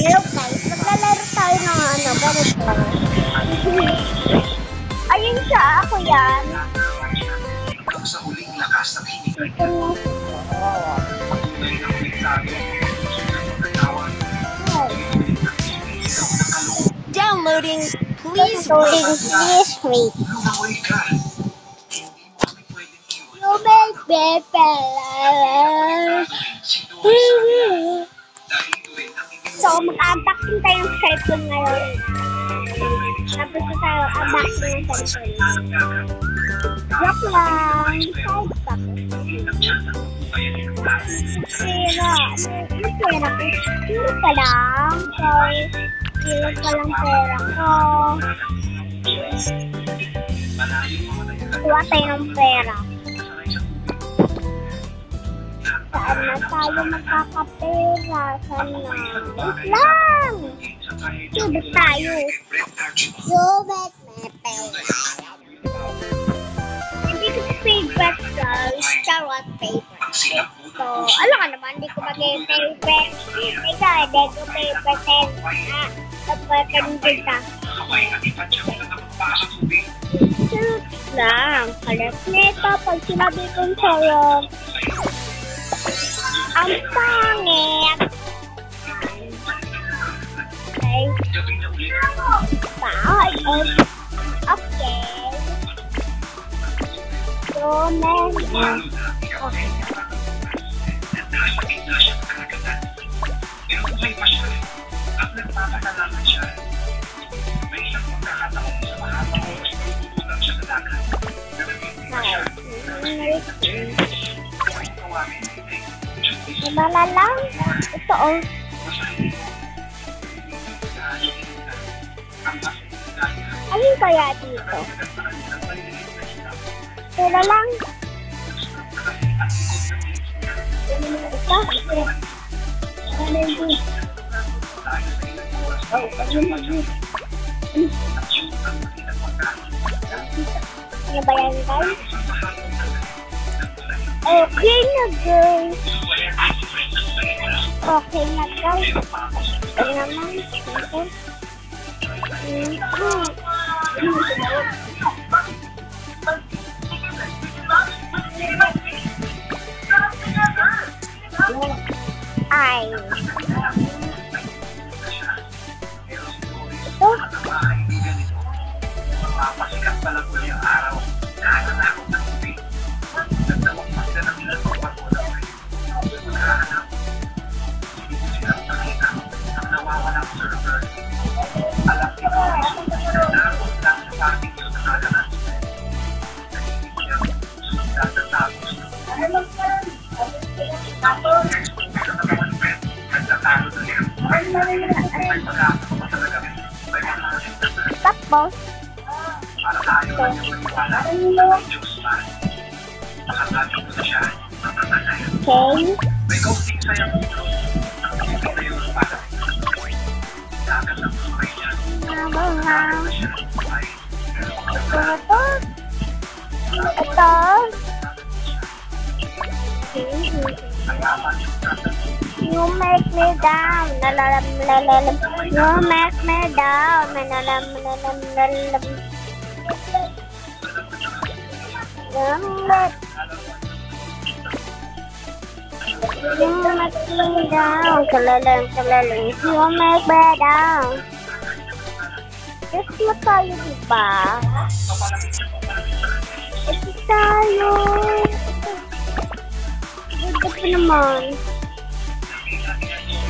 Hello guys, maglalaro tayo ng ganito. Ayun siya, ako yan. Sa huling lakas ng hinigay. Downloading, please. Please wait. Lumakoy ka. You make me feel. So, mag-unboxing tayo ng cellphone ngayon. Tapos na tayo unboxing ng cellphone. Joke lang. Pera. Ano pera ko? Pira ka lang. Pira ka lang pera ko. Kuha tayo ng pera. Saan na tayo magkakapera? Saan na? Wait lang! Subit tayo. Subit may pera. Hindi ko favorite girls. Charot favorite. So, alam ka naman, hindi ko mag-favorite. Ikaw, hindi ko favorite. Kapag kanindin ka. Shoot lang. Kalat nito, pag sinabi kong sa'yo, ang pangit. Okay. Bye. Okay. So, man. Okay. Wala lang. Ito oh. Alin kaya dito? Wala lang. Ito. Ano yung ano ba yan guys? Okay na guys. Okay na guys. Ano naman? Ay. Ito. Mapasikat pala ko yung araw. Nakatakot ng tubig. Nagtawag magda ng ilang pagpagulang kayo. Nakahanap. Hindi ko silang nakita ang nawawalang server. Alam nito nakakot lang sa parting yung nakagalan. Nahihig siya sundan ng tapos. Nagtatalo na niya. May pagkakatawa talaga. May mga Tapos. para tayo na yung maniwala ng Diyos para nakatayo ko na siya matatayan. Okay. May kaunting sayang dito ang pipitayo ng para dagat ang buhay niya. Dagat na siya ng buhay. Ito. You make me down. You make me down. You make me down. Kalalang. You make me down. Just na tayo, diba? Ito tayo. Ito pa naman.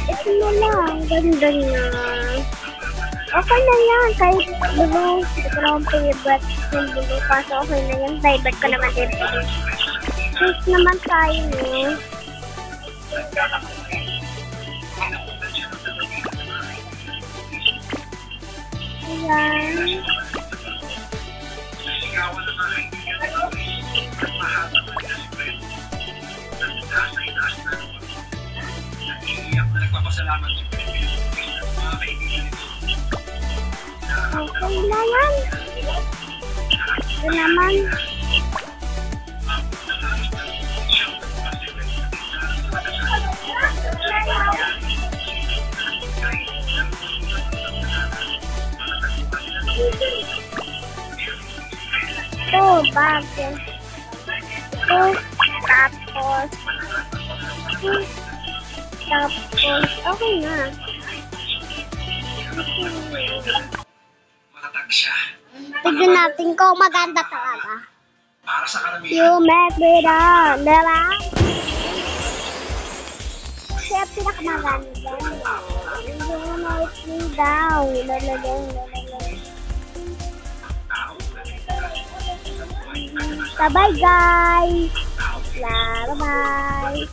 Ito na lang. Ganda na. Okay na yan. Kahit blue. Ito na akong favorite. Yung blue. Kaso okay na yan. Favorite ko naman din. Choose naman tayo, no? Ayan. Okay na yan. Ito naman. bag. Ito, tapos, okay na. Matatag siya. Tignan natin kung maganda talaga. Para sa karamihan, You make me down, diba? Siya pinakamaganda. You make me down. Lalagay. Bye-bye, guys. Bye-bye.